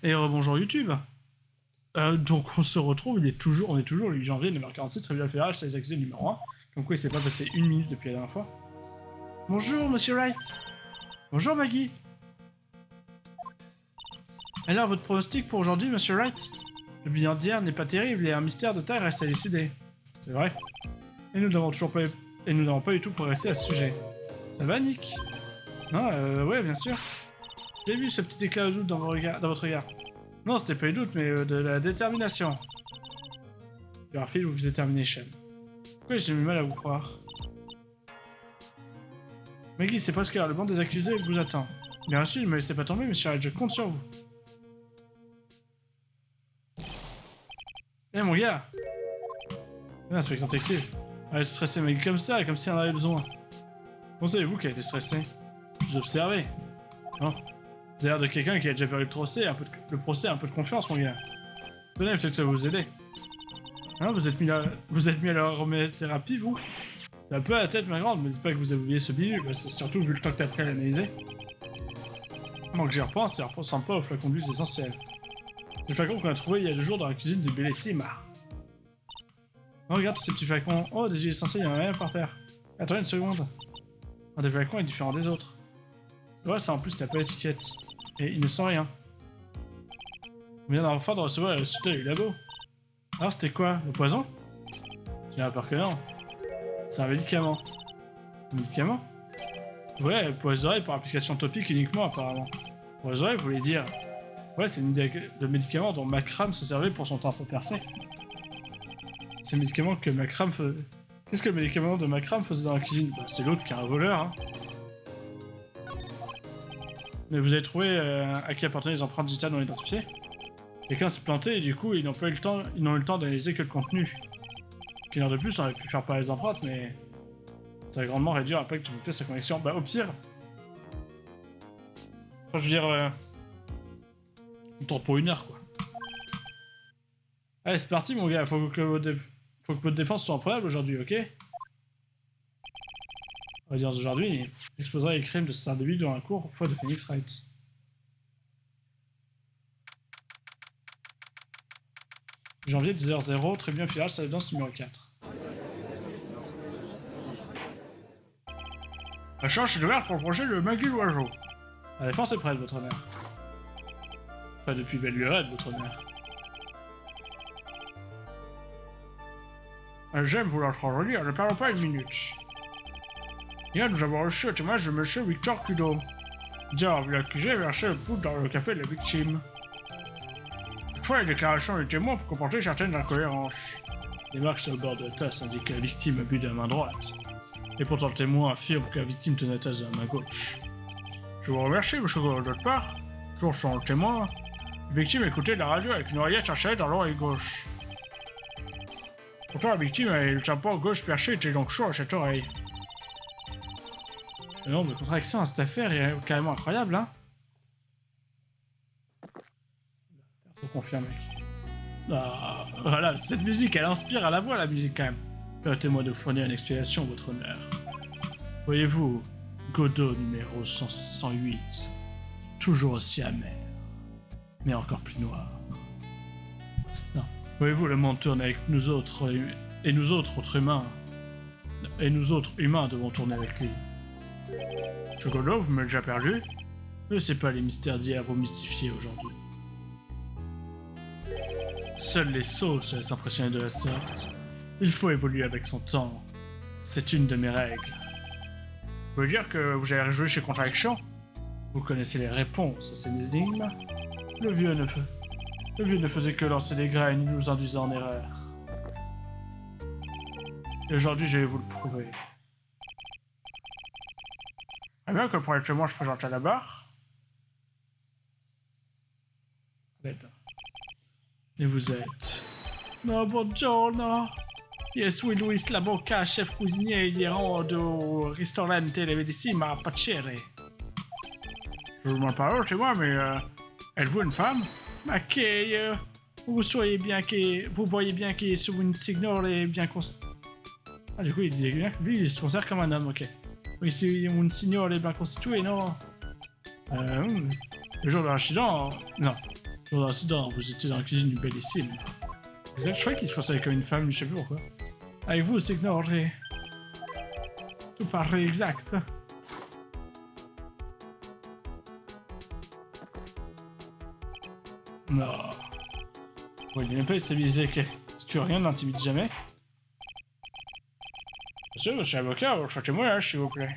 Et rebonjour YouTube. Donc on se retrouve, on est toujours le 8 janvier, 9h47, tribunal fédéral, c'est les accusés numéro 1. Comme quoi il s'est pas passé une minute depuis la dernière fois. Bonjour Monsieur Wright. Bonjour Maggie. Alors votre pronostic pour aujourd'hui Monsieur Wright? Le bilan d'hier n'est pas terrible et un mystère de taille reste à décider. C'est vrai. Et nous n'avons pas du tout progressé à ce sujet. Ça va Nick? Non, ouais bien sûr. J'ai vu ce petit éclat de doute dans votre regard. Non, c'était pas du doute, mais de la détermination. Garfield ou Determination. Pourquoi j'ai du mal à vous croire? Maggie, c'est presque l'heure. Le banc des accusés vous attend. Bien sûr, ne me laissez pas tomber, monsieur Wright, je compte sur vous. Eh mon gars! Inspecteur détective. Elle est stressée, Maggie, comme ça, comme si elle en avait besoin. Comment savez-vous qu'elle était stressée? Je vous observais. Non. Vous avez l'air de quelqu'un qui a déjà perdu le procès, un peu de confiance, mon gars. Tenez, peut-être que ça va vous aider. Hein, vous êtes mis à l'aromathérapie, vous? C'est un peu à la tête, ma grande, me dites pas que vous avez oublié ce bidule, bah, c'est surtout vu le temps que t'as pris à l'analyser. Moi que j'y repense, ça ressemble pas au flacon d'huile essentiel. C'est le flacon qu'on a trouvé il y a 2 jours dans la cuisine de Bellissima. Oh, regarde tous ces petits flacons. Oh, des huiles essentielles, il y en a rien par terre. Attends une seconde. Un des flacons est différent des autres. C'est vrai, ça en plus, t'as pas l'étiquette. Et il ne sent rien. On vient enfin de recevoir le résultat du labo. Alors, c'était quoi? Le poison? J'ai peur que non. C'est un médicament. Un médicament? Ouais, pour les oreilles, par application topique uniquement, apparemment. Pour les oreilles, vous voulez dire... Ouais, c'est une de médicaments dont Macram se servait pour son temple percé. C'est le médicament que Macram faisait... Qu'est-ce que le médicament de Macram faisait dans la cuisine? Bah, c'est l'autre qui est un voleur, hein. Mais vous avez trouvé à qui appartenaient les empreintes digitales non identifiées? Quelqu'un s'est planté et du coup ils n'ont eu le temps d'analyser que le contenu. Qu'une heure de plus on aurait pu faire par les empreintes mais ça va grandement réduire l'impact de sa connexion. Bah au pire... Enfin je veux dire... On tourne pour 1 heure quoi. Allez c'est parti mon gars, faut que votre défense soit imprenable aujourd'hui, ok? On va dire aujourd'hui, il exposera les crimes de Star Début dans un cours foi de Phoenix Wright. Janvier 10h00, tribunal fédéral, salle de danse numéro 4. La charge est ouverte pour le projet de Maggie l'oiseau. La défense est prête, votre honneur. Pas depuis belle lurette, votre honneur. J'aime vouloir être relire, ne perdons pas 1 minute. Hier, nous avons reçu le témoignage de monsieur Victor Kudo. Dit avoir vu l'accusé verser le poudre dans le café de la victime. Toutefois, les déclarations du témoin peuvent comporter certaines incohérences. Les marques sur le bord de la tasse indiquent que la victime a bu de la main droite. Et pourtant, le témoin affirme que la victime tenait la tasse de la main gauche. Je vous remercie, monsieur Kudo, de votre part. Toujours sans le témoin, la victime écoutait de la radio avec une oreillette installée dans l'oreille gauche. Pourtant, la victime avait le tympan gauche perché était donc chaud à cette oreille. Le nombre de contradictions à cette affaire est carrément incroyable, hein? Faut confirmer. Ah, voilà, cette musique, elle inspire à la voix, la musique, quand même. Permettez-moi de fournir une explication, votre honneur. Voyez-vous, Godot numéro 108, toujours aussi amer, mais encore plus noir. Non, voyez-vous, le monde tourne avec nous autres, et nous autres humains. Et nous autres humains devons tourner avec lui. Chocolat, vous m'avez déjà perdu? Ne laissez pas les mystères d'hier vous mystifier aujourd'hui. Seuls les sots se laissent impressionner de la sorte. Il faut évoluer avec son temps. C'est une de mes règles. Vous voulez dire que vous avez rejoué chez Contraction? Vous connaissez les réponses à ces énigmes? Le vieux ne faisait que lancer des graines, nous induisant en erreur. Et aujourd'hui, je vais vous le prouver. Eh bien que pour être chez moi, je présente à la barre. Et vous êtes... No, buongiorno. Yes, oui, Luis Labocca, chef cuisinier gérant du ristorante Le Bellissima Pacere. Je vous demande pas chez moi, mais êtes-vous une femme? Ma que vous voyez bien que sur une signore est bien constituée. Ah, du coup, il dit bien que lui, il se considère comme un homme, ok. Oui, c'est une signore est bien constituée, non? Le jour de l'incident, non. Jour d'incident, vous étiez dans la cuisine du bellissime. Exact, je croyais qu'il se considérait comme une femme, je sais plus pourquoi. Avec vous, c'est ignoré. Tout paraît exact. Non. Bon, il est même pas stabilisé, ok. Est-ce que rien n'intimide jamais? Monsieur l'avocat, votre témoignage, s'il vous plaît.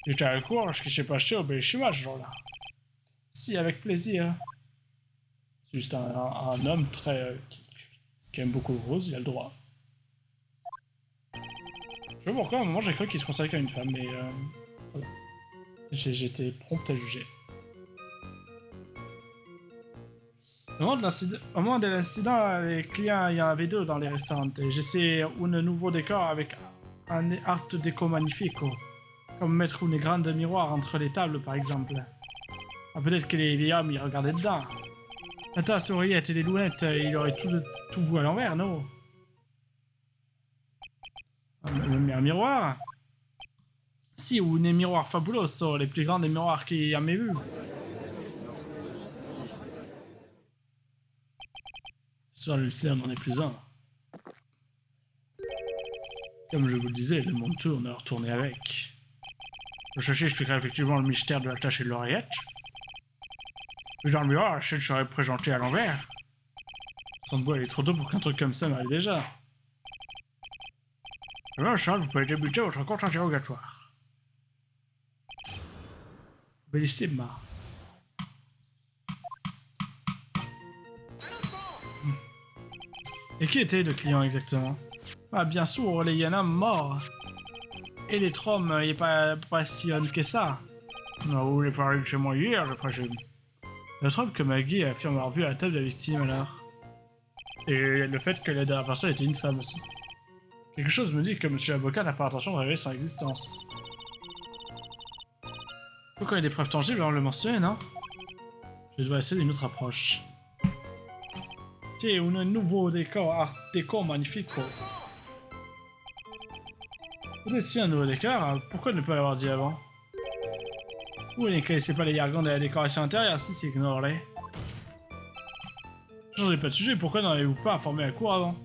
J'étais à la cour, ce qui s'est passé au Bellissima ce jour-là. Si, avec plaisir. C'est juste un homme très... qui aime beaucoup le rose, il a le droit. Je sais pas pourquoi, à un moment j'ai cru qu'il se considérait comme une femme, mais... voilà. J'étais prompt à juger. Au moment de l'incident, les clients, il y en avait deux dans les restaurants. J'essaie un nouveau décor avec un art déco magnifique, comme mettre une grande miroir entre les tables, par exemple. Ah, peut-être que les vieillards ils regardaient dedans. La tasse, l'oreillette et les lunettes, il aurait tout vu à l'envers, non? Un miroir? Si, ou des miroirs fabuleux, les plus grands des miroirs qu'il y a jamais vu. Sur le lycée, on en est plus un. Comme je vous le disais, le monde tourne, alors tournez avec. Le chercher expliquera effectivement le mystère de la tache et de l'oreillette. Mais dans le miroir, la chaîne serait présentée à l'envers. Sans bois, il est trop tôt pour qu'un truc comme ça m'arrive déjà. Alors, Charles, vous pouvez débuter votre compte interrogatoire. Bellissima. Et qui était le client exactement? Ah, bien sûr, les Yana morts. Et les Troms, il n'est pas si jeune que ça. Non, vous voulez parler de chez moi hier, je présume. Le Trom que Maggie affirme avoir vu à la table de la victime alors. Et le fait que la dernière personne était une femme aussi. Quelque chose me dit que monsieur l'avocat n'a pas l'intention de révéler son existence. Pourquoi il y a des preuves tangibles avant de le mentionner, non? Je dois essayer d'une autre approche. Tiens, un nouveau décor, art déco magnifique. Vous êtes si un nouveau décor, pourquoi ne pas l'avoir dit avant? Vous ne connaissez pas les jargons de la décoration intérieure, si c'est ignoré. Changez pas de sujet, pourquoi n'en avez-vous pas informé la cour avant?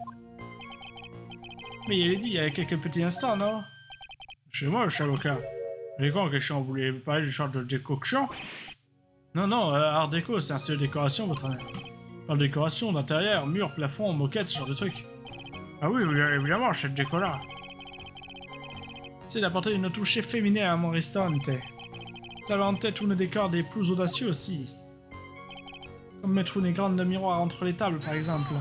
Mais il est dit il y a quelques petits instants, non? Chez moi, le avocat. Les quoi en question? Vous voulez parler du genre de décoction? Non, art déco, c'est un style de décoration, votre ami. Parle de décoration, d'intérieur, mur, plafond, moquette, ce genre de truc. Ah oui, évidemment, cette déco-là. C'est d'apporter une touche féminine à mon restaurant. J'avais en tête un décor des plus audacieux aussi. Comme mettre une grande miroir entre les tables, par exemple.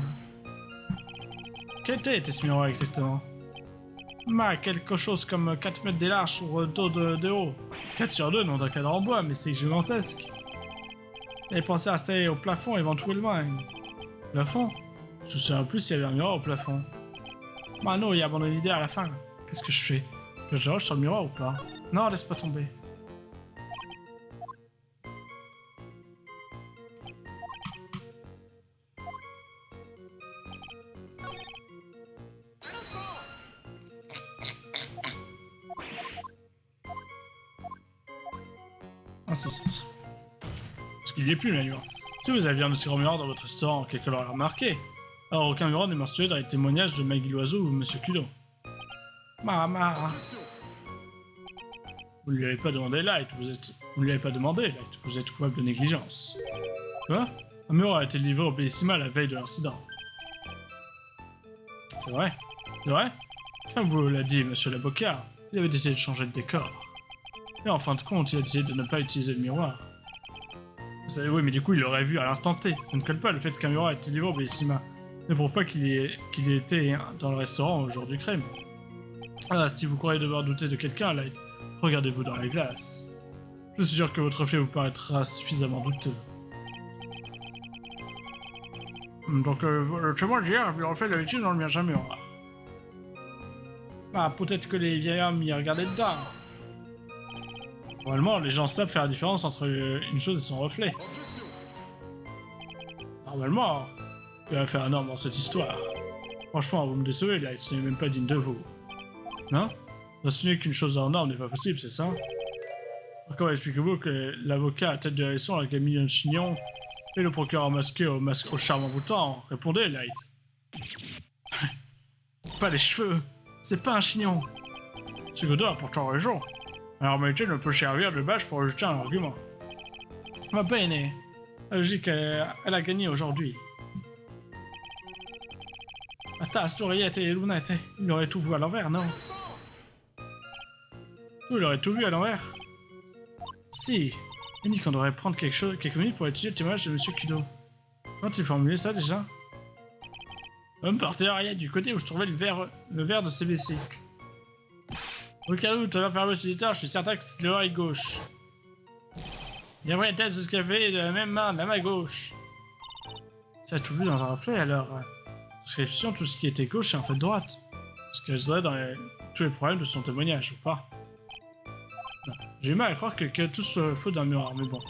Quelle était ce miroir exactement? Quelque chose comme 4 mètres de large sur 2 de haut. 4 sur 2, non d'un cadre en bois, mais c'est gigantesque. Et pensez à installer au plafond éventuellement. Plafond? Je sais en plus il y avait un miroir au plafond. Bah non, il y a abandonné l'idée à la fin. Qu'est-ce que je fais? Que je rush sur le miroir ou pas? Non, laisse pas tomber. Insiste. Parce qu'il n'y est plus, le miroir. Si vous aviez un aussi grand miroir dans votre restaurant, quelqu'un l'aurait remarqué. Alors aucun miroir n'est mentionné dans les témoignages de Maggie Loiseau ou Monsieur Culot. Mama. Vous ne lui avez pas demandé, Light, vous ne lui avez pas demandé, Light, vous êtes coupable de négligence. Quoi? Un miroir a été livré au Bellissima la veille de l'incident. C'est vrai? C'est vrai? Comme vous l'a dit, monsieur l'avocat, il avait décidé de changer de décor. Et en fin de compte, il a décidé de ne pas utiliser le miroir. Vous savez, oui, mais du coup, il l'aurait vu à l'instant T. Ça ne colle pas le fait qu'un miroir ait été livré au Bellissima. Ne prouve pas qu'il était dans le restaurant au jour du crime. Ah, si vous croyez devoir douter de quelqu'un, Light, regardez-vous dans la glace. Je suis sûr que votre reflet vous paraîtra suffisamment douteux. Donc, le témoin d'hier a vu le reflet de la victime dans le mien miroir. Ah, peut-être que les vieillards m'y regardaient dedans. Normalement, les gens savent faire la différence entre une chose et son reflet. Normalement, il va faire un homme dans cette histoire. Franchement, vous me décevez, là, ce n'est même pas digne de vous. Non? D'assumer qu'une chose hors norme n'est pas possible, c'est ça? Comment expliquez-vous que l'avocat à tête de la leçon avec Emilien Chignon Et le procureur masqué au charme envoûtant. Répondez, Light. Pas les cheveux. C'est pas un chignon. Ce Godot a pourtant raison. La réalité ne peut servir de base pour rejeter un argument. Ma bene. La logique, elle a gagné aujourd'hui. La tasse, l'oreillette et les lunettes. Il aurait tout vu à l'envers, non? Il aurait tout vu à l'envers. Si. Il dit qu'on devrait prendre quelques minutes pour étudier le témoignage de Monsieur Kudo. Comment tu formulé ça déjà? On me portait l'oreillette du côté où je trouvais le verre de ses vessiques. Au cas où tu vas faire le visiteur, je suis certain que c'est l'oreille gauche. Il y avait une tasse de ce café de la même main, de la main gauche. Ça a tout vu dans un reflet alors. Description, tout ce qui était gauche est en fait droite. Ce que je dirais dans tous les problèmes de son témoignage, ou pas. J'ai mal à croire que tout se fout d'un miroir, mais bon.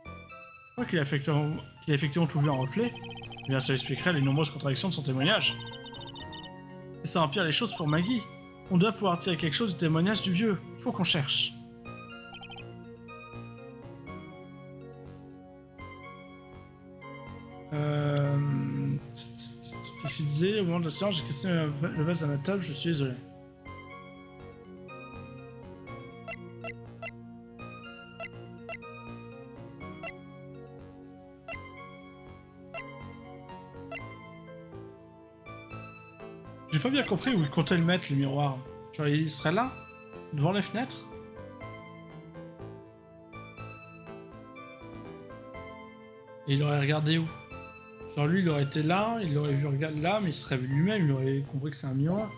Je crois qu'il a effectivement tout vu en reflet. Eh bien, ça expliquerait les nombreuses contradictions de son témoignage. Et ça empire les choses pour Maggie. On doit pouvoir tirer quelque chose du témoignage du vieux. Faut qu'on cherche. Qu'est-ce qu'il disait? Au moment de la séance, j'ai cassé le vase à ma table, je suis désolé. J'ai pas bien compris où il comptait le mettre, le miroir. Genre, il serait là? Devant les fenêtres? Et il aurait regardé où? Genre, lui, il aurait été là, il aurait vu regarder là, mais il serait vu lui-même, il aurait compris que c'est un miroir.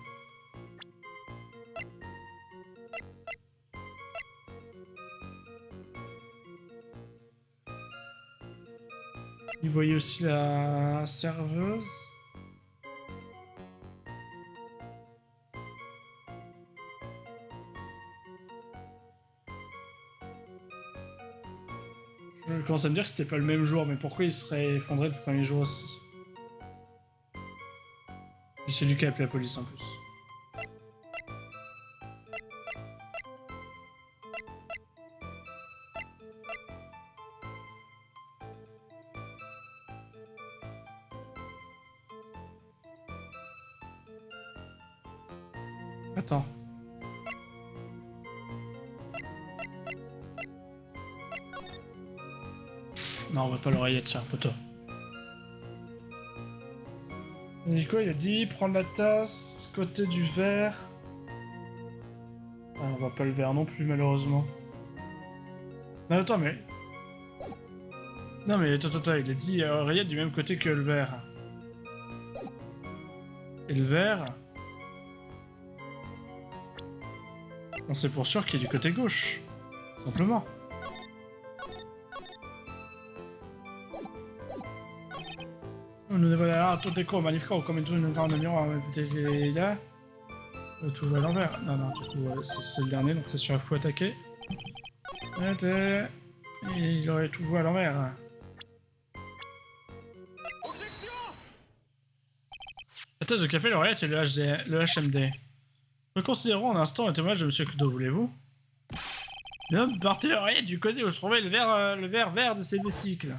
Il voyait aussi la serveuse. Je commence à me dire que c'était pas le même jour, mais pourquoi il serait effondré le premier jour aussi? Puis c'est lui qui a appelé la police en plus. Attends. Non, on va pas l'oreillette sur la photo. Il a dit quoi? Il a dit prendre la tasse, côté du verre. Ah, on voit pas le verre non plus, malheureusement. Non, attends, mais... Non, mais attends, il a dit oreillette du même côté que le verre. Et le verre... On sait pour sûr qu'il est du côté gauche. Simplement. Nous ne voilà tout déco magnifique comme une grande miroir, peut-être là. Tout va à l'envers. Non, du coup, c'est le dernier, donc c'est sûr qu'il faut attaquer. Il aurait tout vu à l'envers. La tasse de café, l'oreillette et le HMD. Reconsidérons un instant le témoignage de Monsieur Kudo, voulez-vous? L'homme portait l'oreillette du côté où je trouvais le verre vert de ses vésicles.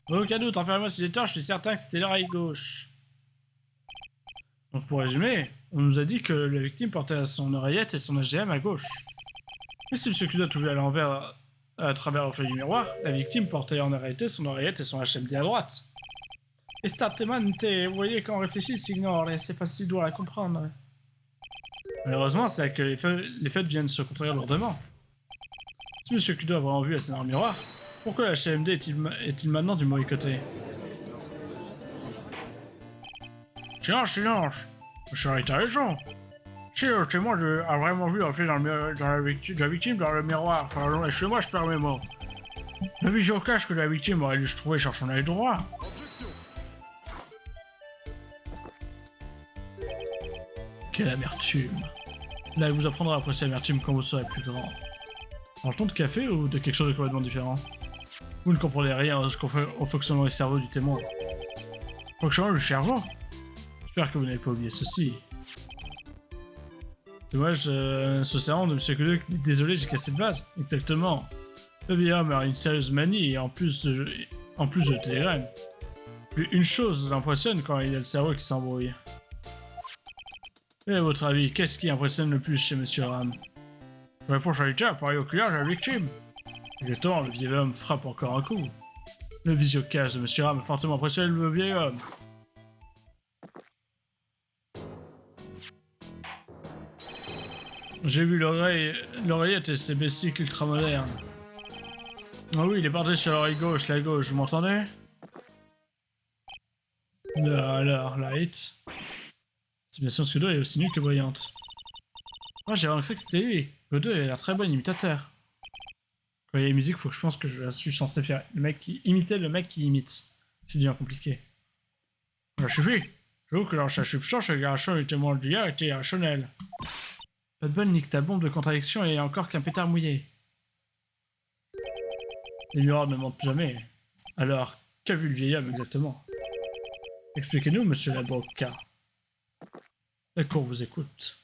Aucun doute, enfermez-moi si j'ai tort, je suis certain que c'était l'oreille gauche. Donc pour résumer, on nous a dit que la victime portait son oreillette et son HDM à gauche. Mais si M. Kudo a tout vu à l'envers à travers le reflet du miroir, la victime portait en réalité son oreillette et son HMD à droite. Estatamente, vous voyez quand on réfléchit, s'ignore, et c'est pas si dur à comprendre. Malheureusement, c'est que les faits viennent se contredire lourdement. Si M. Kudo a vraiment vu la scène dans le miroir, pourquoi la HMD est-il maintenant du mauvais côté? Silence! Monsieur Wright a raison. Si le témoin a vraiment vu le reflet de la victime dans le miroir, alors laissez-moi, je perds mes mots. Le visio-cache que la victime aurait dû se trouver sur son œil droit. Quelle amertume. Là, il vous apprendra à apprécier l'amertume quand vous serez plus grand. Parle-t-on de café ou de quelque chose de complètement différent? Vous ne comprenez rien au fonctionnement du cerveau du témoin. Fonctionnement du cerveau? J'espère que vous n'avez pas oublié ceci. Dommage, ce serment de M. Kudo qui dit désolé, j'ai cassé le vase. Exactement. Le vieil homme a une sérieuse manie et en plus En plus de télégramme. Plus une chose l'impressionne quand il a le cerveau qui s'embrouille. Et à votre avis, qu'est-ce qui impressionne le plus chez Monsieur Ram? La ponctualité appareil oculaire de la victime. Exactement, le vieil homme frappe encore un coup. Le visiocage de Monsieur Ram a fortement impressionné le vieil homme. J'ai vu l'oreillette et ses bicycles ultramodernes. Ah oui, il est porté sur l'oreille gauche, la gauche, vous m'entendez? Alors, Light. C'est bien sûr que Godo est aussi nul que brillante. Moi, j'avais cru que c'était lui. Godo est un très bon imitateur. Quand il y a la musique, faut que je pense que je suis censé faire le mec qui imitait le mec qui imite. C'est bien compliqué. Ça suffit. J'avoue que leur substance, le garçon était moins d'hier était irrationnel. Pas de bol, nique ta bombe de contradiction et encore qu'un pétard mouillé. Les miroirs ne mentent jamais. Alors, qu'a vu le vieil homme exactement? Expliquez-nous, monsieur Laboca. La cour vous écoute.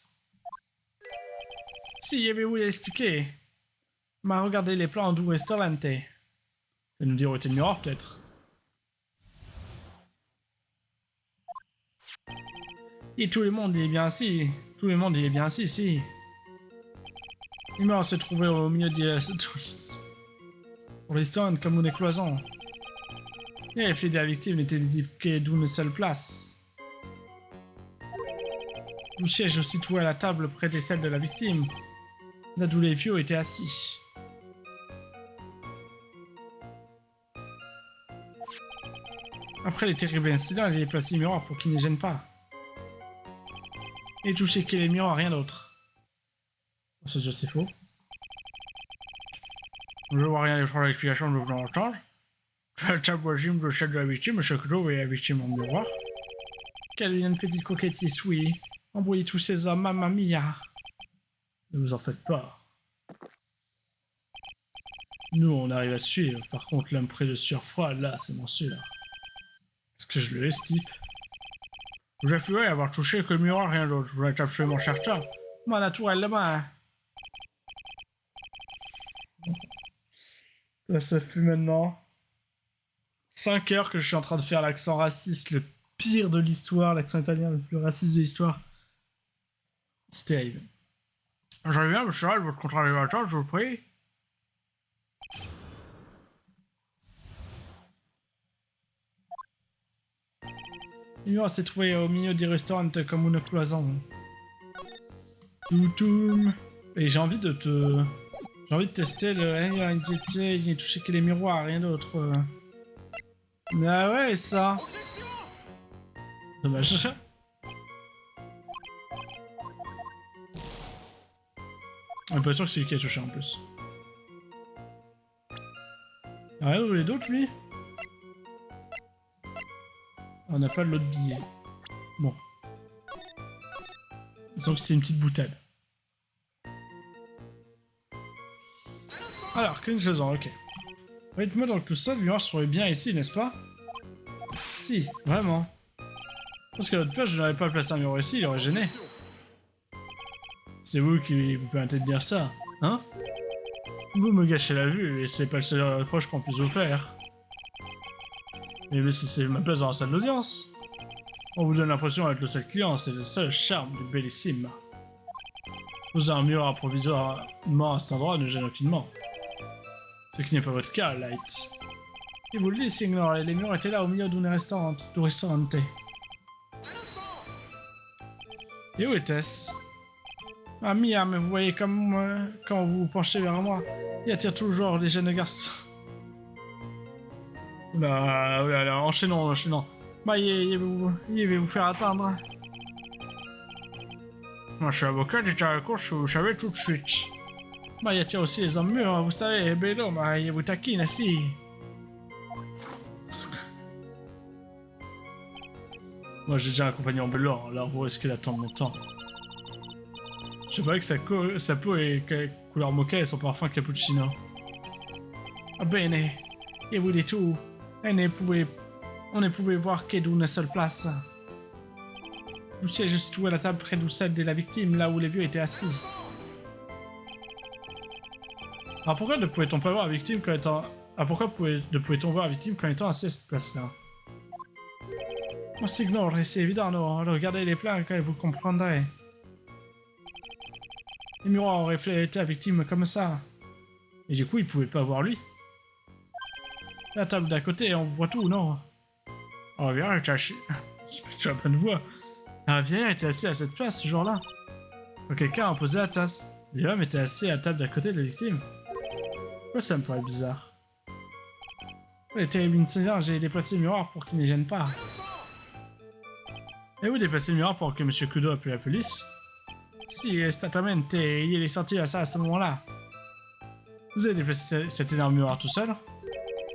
Si, avez-vous l'expliquer? M'a regardé les plans du restaurante. Tu vas nous dire où était le miroir, peut-être? Et tout le monde il est bien assis. Tout le monde il est bien assis ici. Le miroir s'est trouvé au milieu des touristes. Pour restaurant comme une cloison. Les filles de la victime n'étaient visibles que d'une seule place. Le siège se situait à la table près des celles de la victime, là d'où les vieux étaient assis. Après les terribles incidents, j'ai placé les miroirs pour qu'ils ne gênent pas. Et touché que les miroirs, rien d'autre. C'est déjà c'est faux. Je vois rien de l'explication de vos entendre. La table voisine de celle de la victime, chaque jour et la victime en miroir. Quelle une petite coquetisse, oui. Embrouiller tous ces hommes, mamma mia. Ne vous en faites pas. Nous, on arrive à suivre. Par contre, l'homme près de surfroid, là, c'est mon sûr. Est-ce que je le laisse, type? J'affluais avoir touché que le miroir, rien d'autre. Je voulais être absolument certain. Ma naturelle là-bas. Ça fait maintenant 5 heures que je suis en train de faire l'accent raciste, le pire de l'histoire, l'accent italien le plus raciste de l'histoire. C'est terrible. J'arrive bien, monsieur, votre contrat d'évaluation, je vous prie. Le miroir s'est trouvé au milieu du restaurant comme une cloison. Toutoum. Et j'ai envie de te... J'ai envie de tester le... Il n'est touché que les miroirs, rien d'autre. Ah ouais, ça. Dommage. On est pas sûr que c'est lui qui a touché en plus. Y'a rien de d'autres, lui? On n'a pas l'autre billet. Bon. Sauf que c'est une petite boutade. Alors, qu'une chose, ok. Dites-moi donc tout ça, le miroir se trouvait bien ici, n'est-ce pas? Si, vraiment. Parce qu'à votre place, je n'aurais pas placé un miroir ici, il aurait gêné. C'est vous qui vous permettez de dire ça, hein? Vous me gâchez la vue, et c'est pas le seul reproche qu'on puisse vous faire. Mais c'est ma place dans la salle d'audience. On vous donne l'impression d'être le seul client, c'est le seul charme du bellissime. Vous avez un miroir provisoirement à cet endroit ne gêne aucunement. Ce qui n'est pas votre cas, Light. Et vous le dites, Signor, les murs étaient là au milieu d'un restaurant. Et où était-ce? Ah, Mia, mais vous voyez comme quand vous vous penchez vers moi, il attire toujours les jeunes garçons. Oula, enchaînons. Bah, il va vous faire attendre. Moi, je suis avocat, j'étais à la course, vous savez tout de suite. Bah, il attire aussi les hommes mûrs, vous savez, Bélo, bah, il vous taquine, si. Moi, j'ai déjà un compagnon blanc, alors vous risquez d'attendre longtemps. Je sais pas que sa peau est couleur mocha et son parfum cappuccino. Ah bene, et vous dites tout. On ne pouvait voir que d'une seule place. Le siège se situé à la table près de celle de la victime, là où les vieux étaient assis. Alors pourquoi ne pouvait-on pas voir la victime comme étant Ah, pourquoi ne pouvait-on voir la victime qu'en étant assis à cette place-là? Moi, c'est évident, non? Regardez les plans et vous comprendrez. Les miroirs ont reflété la victime comme ça. Et du coup, il pouvait pas voir lui. La table d'à côté, on voit tout, non? Oh, bien, elle était assise. Tu as pas de voix. La vieille était assise à cette place ce jour-là. Quelqu'un a posé la tasse. L'homme était assis à la table d'à côté de la victime. Pourquoi ça me paraît bizarre? Les terribles incidents, j'ai déplacé le miroir pour qu'il ne gêne pas. Et vous déplacez le miroir pour que Monsieur Kudo appelle la police? Si, esattamente, il est sorti à ça à ce moment-là. Vous avez déplacé cet énorme miroir tout seul?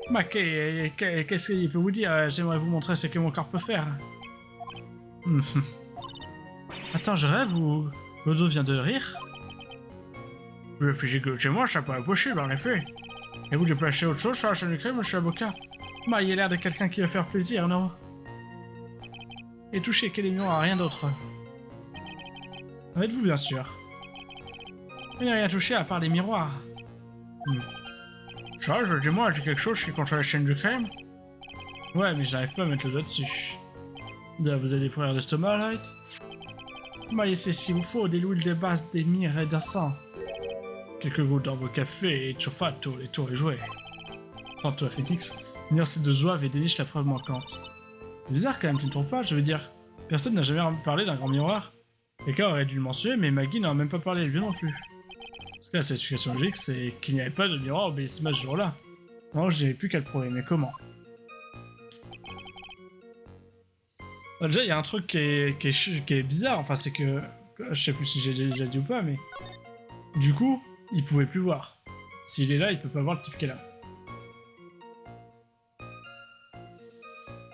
Bah, qu'est-ce qu'il peut vous dire? J'aimerais vous montrer ce que mon corps peut faire. Attends, je rêve ou... Lodo vient de rire? Le physique chez moi, ça paraît possible, en effet. Et vous déplacez autre chose sur la chaîne du crime, monsieur l'avocat? Bah, il a l'air de quelqu'un qui va faire plaisir, non? Et toucher quel miroir, rien d'autre. Êtes-vous bien sûr? Il n'a rien touché à part les miroirs. Charles, dis-moi, j'ai quelque chose qui est contre la chaîne du crime? Ouais, mais j'arrive pas à mettre le doigt dessus. Vous avez des problèmes d'estomac, Light? Bah, c'est s'il vous faut, de l'huile de base, des myrrhes et d'encens. Quelques gouttes dans vos cafés et chofato, les tours et jouets. Prends toi, Phoenix. Merci de zouave et déniche la preuve manquante. C'est bizarre quand même, tu ne trouves pas? Je veux dire, personne n'a jamais parlé d'un grand miroir. Quelqu'un aurait dû le mentionner, mais Maggie n'en a même pas parlé, lui non plus. Parce que la seule explication logique, c'est qu'il n'y avait pas de miroir au Bellissima ce jour-là. Non, j'ai plus qu'à le prouver, mais comment? Bah, déjà, il y a un truc qui est bizarre, enfin, c'est que... Je sais plus si j'ai déjà dit ou pas, mais... Du coup, il pouvait plus voir. S'il est là, il peut pas voir le type qui est là.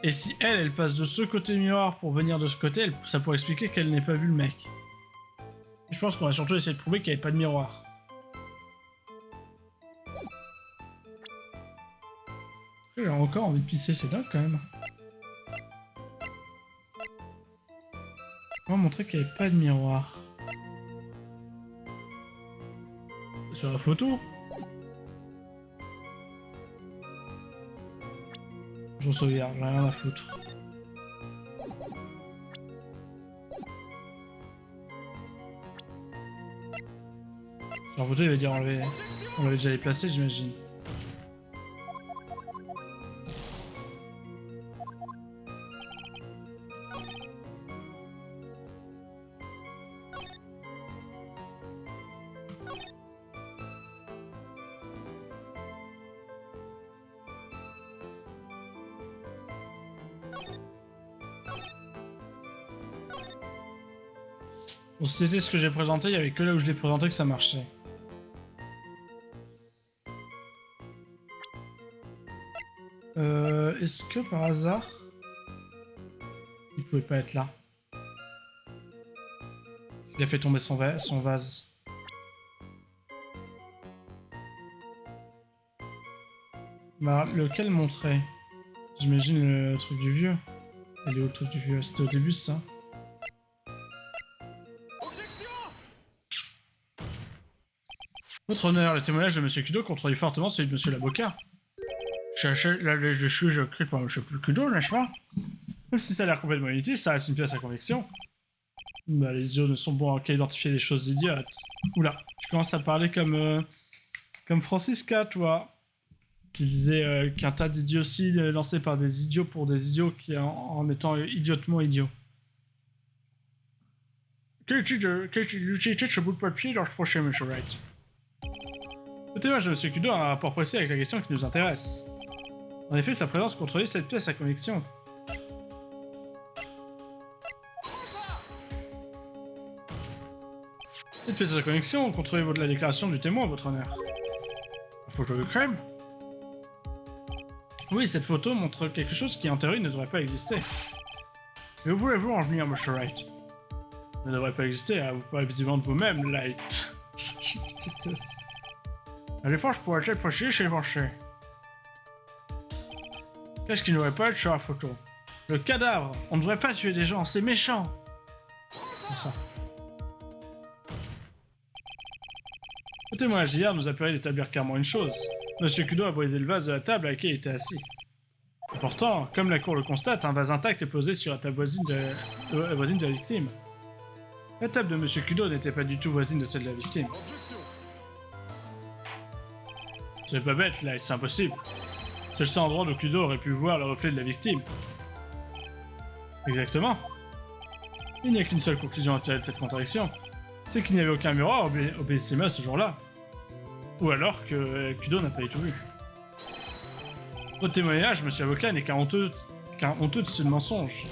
Et si elle passe de ce côté miroir pour venir de ce côté, ça pourrait expliquer qu'elle n'ait pas vu le mec. Je pense qu'on va surtout essayer de prouver qu'il n'y avait pas de miroir. J'ai encore envie de pisser, c'est dingue quand même. On va montrer qu'il n'y avait pas de miroir. Sur la photo. Je sauvegarde, j'ai rien à foutre. Sur la photo, il va dire on l'avait déjà déplacé, j'imagine. Bon, si c'était ce que j'ai présenté, il n'y avait que là où je l'ai présenté que ça marchait. Est-ce que par hasard... Il pouvait pas être là. Il a fait tomber son vase. Bah, lequel montrait? J'imagine le truc du vieux. Et le truc du vieux, c'était au début ça. Votre honneur, le témoignage de Monsieur Kudo contredit fortement celui de Monsieur l'avocat. La lèche de juge écrite par Monsieur Kudo, n'est-ce pas? Même si ça a l'air complètement inutile, ça reste une pièce à conviction. Bah, les idiots ne sont bons qu'à identifier les choses idiotes. Oula, tu commences à parler comme Francisca, toi. Qui disait qu'un tas d'idioties lancées par des idiots pour des idiots qui en étant idiotement idiots. Quelle est l'utilité de ce bout de papier dans ce prochain, Monsieur Wright? Le témoignage de Monsieur Kudo a un rapport précis avec la question qui nous intéresse. En effet, sa présence contredit cette pièce à conviction. Cette pièce à conviction contredit la déclaration du témoin, votre honneur. La photo de crème? Oui, cette photo montre quelque chose qui en théorie ne devrait pas exister. Mais où voulez-vous en venir, Monsieur Wright? Ne devrait pas exister, vous parlez visiblement de vous-même, Light. Je déteste. À l'effort, je pourrais être projeté chez les marchés. Qu'est-ce qui ne devrait pas être sur la photo? Le cadavre! On ne devrait pas tuer des gens, c'est méchant! Comme ça. Le témoignage d'hier nous a permis d'établir clairement une chose. Monsieur Kudo a brisé le vase de la table à laquelle il était assis. Et pourtant, comme la cour le constate, un vase intact est posé sur la table voisine de la victime. La table de Monsieur Kudo n'était pas du tout voisine de celle de la victime. C'est pas bête, là, c'est impossible. C'est le seul endroit où Kudo aurait pu voir le reflet de la victime. Exactement. Il n'y a qu'une seule conclusion à tirer de cette contradiction. C'est qu'il n'y avait aucun miroir au Bellissima ce jour-là. Ou alors que Kudo n'a pas du tout vu. Votre témoignage, monsieur avocat, n'est qu'un honteux de ce mensonge.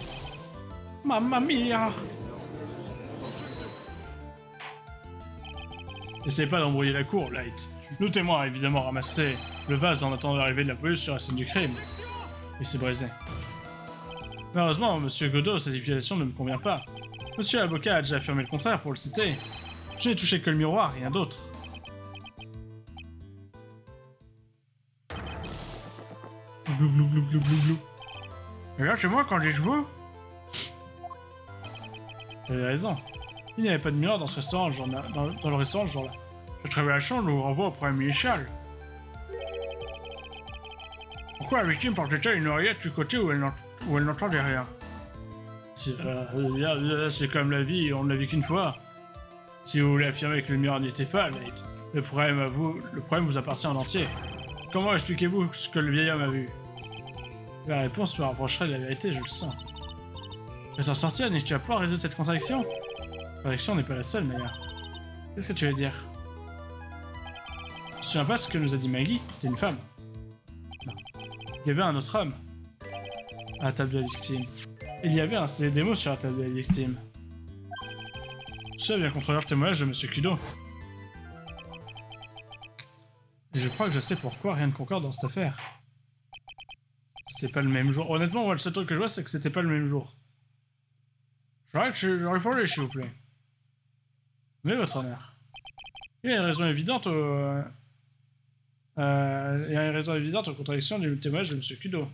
Mamma mia! N'essayez pas d'embrouiller la cour, Light. Nous témoins a évidemment ramassé le vase en attendant l'arrivée de la police sur la scène du crime. Il s'est brisé. Malheureusement, monsieur Godot, cette accusation ne me convient pas. Monsieur l'avocat a déjà affirmé le contraire pour le citer. Je n'ai touché que le miroir, rien d'autre. Glou glou glou glou glou glou. Et là, c'est moi quand je vous. Vous avez raison. Il n'y avait pas de miroir dans ce restaurant dans le restaurant ce jour-là. Cette révélation nous renvoie au problème initial. Pourquoi la victime portait-elle une oreillette du côté où elle n'entendait rien? C'est comme la vie, on ne l'a vu qu'une fois. Si vous voulez affirmer que le miroir n'y était pas, Light, le problème vous appartient en entier. Comment expliquez-vous ce que le vieil homme a vu? La réponse me rapprocherait de la vérité, je le sens. Je vais t'en sortir, n'es-tu à pouvoir résoudre cette contradiction? La contradiction n'est pas la seule, d'ailleurs. Qu'est-ce que tu veux dire? Je me souviens pas ce que nous a dit Maggie, c'était une femme. Non. Il y avait un autre homme à la table de la victime. Il y avait un CD démo sur la table de la victime. Ça vient contredire le témoignage de Monsieur Kudo. Et je crois que je sais pourquoi rien ne concorde dans cette affaire. C'était pas le même jour. Honnêtement, moi, le seul truc que je vois, c'est que c'était pas le même jour. J'aurais fallu, s'il vous plaît. Mais votre honneur. Il y a une raison évidente aux contradictions du témoignage de Monsieur Kudo.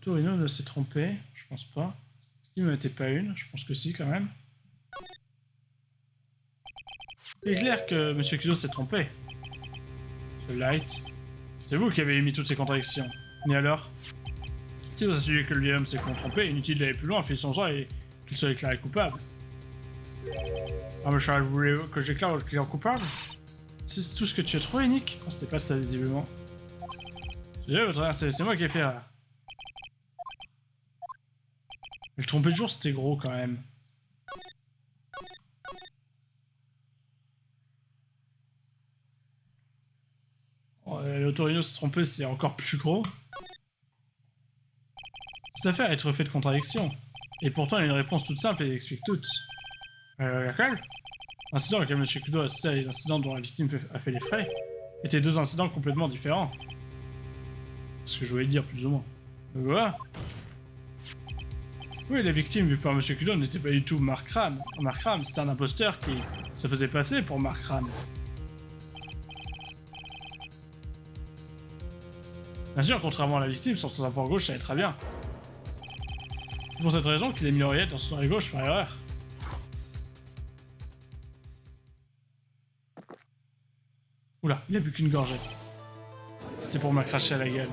Torino ne s'est trompé, je pense pas. Il n'en était pas une, je pense que si quand même. Il est clair que Monsieur Kudo s'est trompé. Ce Light, c'est vous qui avez émis toutes ces contradictions. Et alors? Si vous assumez que le vieil homme s'est trompé, inutile d'aller plus loin, finissons-en et qu'il soit déclaré coupable. Ah mais Charles, vous voulez que j'éclaire votre client coupable? C'est tout ce que tu as trouvé, Nick? Oh, c'était pas ça, visiblement. C'est moi qui ai fait erreur. Mais le trompé de jour, c'était gros quand même. Oh, le Torino s'est trompé, c'est encore plus gros. Cette affaire est refaite de contradictions. Et pourtant, il y a une réponse toute simple et explique toutes. Laquelle? L'incident auquel M. Kudo a assisté et l'incident dont la victime a fait les frais étaient deux incidents complètement différents. C'est ce que je voulais dire, plus ou moins. Voilà. Oui, la victime vue par M. Kudo n'était pas du tout Mark Ram. Mark Ram, c'était un imposteur qui se faisait passer pour Mark Ram. Bien sûr, contrairement à la victime, son rapport gauche allait très bien. C'est pour cette raison qu'il a mis l'oreillette dans son oreille gauche par erreur. Oula, il a bu qu'une gorgée. C'était pour m'accracher à la gueule.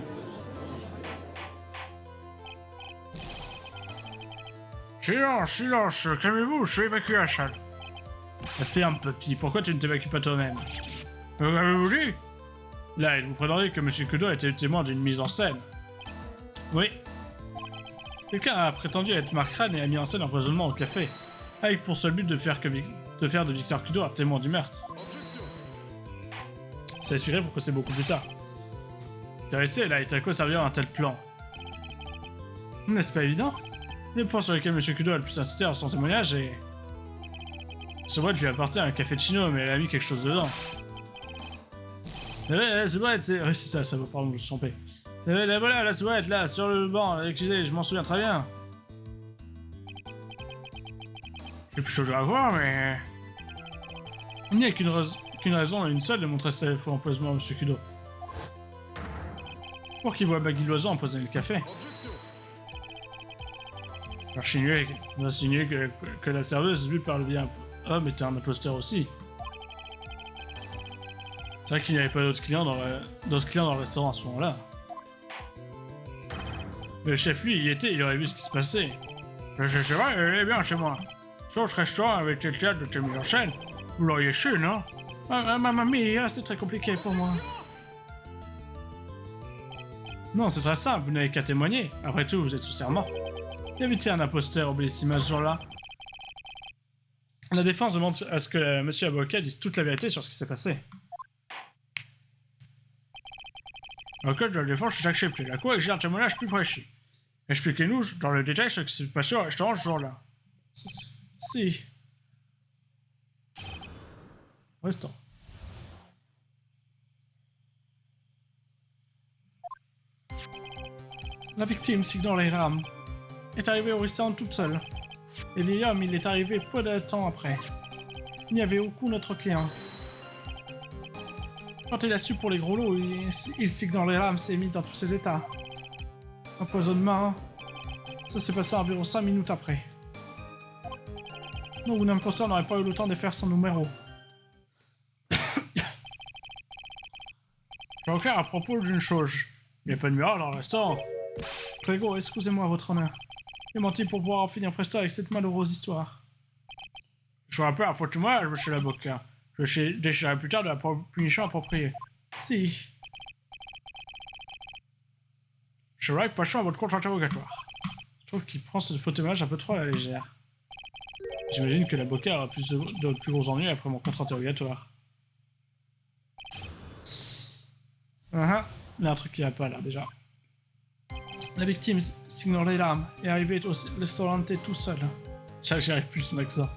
Silence, silence, calmez-vous, je suis évacué à la salle. Ferme, papy, pourquoi tu ne t'évacues pas toi-même? Qu'avez-vous dit? Là, vous prétendez que M. Kudo a été le témoin d'une mise en scène. Oui. Quelqu'un a prétendu être Mark Ram et a mis en scène un empoisonnement au café, avec pour seul but de faire de Victor Kudo un témoin du meurtre. Ça expliquerait pourquoi c'est beaucoup plus tard. Intéressé, là, et à quoi servira un tel plan? N'est-ce pas évident? Le point sur lequel M. Kudo a le plus insisté dans son témoignage est... Ce boîte lui a apporté un café de chino, mais elle a mis quelque chose dedans. La soubrette, c'est... Oui, c'est ça, ça va, pardon, je me suis trompé. Voilà, la soubrette, là, sur le banc, excusez, je m'en souviens très bien. J'ai plus chose à voir, mais... Il n'y a qu'une raison, une seule, de montrer cette faux empoisonnement à M. Kudo. Pour qu'il voit Maggie Loiseau empoisonner le café. On va insinuer que la serveuse, vue par le Ah, mais t'es un imposteur aussi. C'est vrai qu'il n'y avait pas d'autres clients dans le restaurant à ce moment-là. Mais le chef, lui, il y était, il aurait vu ce qui se passait. C'est vrai, il est bien chez moi. Sur ce restaurant avec le théâtre de tes mises en scène, vous l'auriez su, non? Mamma mia, c'est très compliqué pour moi. Non, c'est très simple, vous n'avez qu'à témoigner. Après tout, vous êtes sous serment. Y avait-il un imposteur au Bellissima ce jour-là? La défense demande à ce que monsieur avocat dise toute la vérité sur ce qui s'est passé. L'avocat de la défense est accepté. La cour exige un témoignage plus précis. Expliquez-nous dans le détail ce qui s'est passé au restaurant ce jour-là. Si. Restaurant. La victime, Signor Leiram, est arrivée au restaurant toute seule. Et le vieil homme, il est arrivé peu de temps après. Il n'y avait aucun autre client. Quand il a su pour les gros lots, Signor Leiram s'est mis dans tous ses états. Empoisonnement, ça s'est passé environ 5 minutes après. Non, un imposteur n'aurait pas eu le temps de faire son numéro. J'ai clair à propos d'une chose. Il n'y a pas de miracle dans le restaurant. Grégo, excusez-moi, votre honneur. J'ai menti pour pouvoir en finir presto avec cette malheureuse histoire. Je vous rappelle à faute de moi, monsieur l'avocat. Je déciderai plus tard de la punition appropriée. Si. Je vais passons à votre contre-interrogatoire. Je trouve qu'il prend ce photomage un peu trop à la légère. J'imagine que l'avocat aura de plus gros ennuis après mon contre-interrogatoire. Il y a un truc qui va pas là déjà. La victime, Signor Leiram, est arrivée au restaurant tout seul. J'y arrive plus son accent.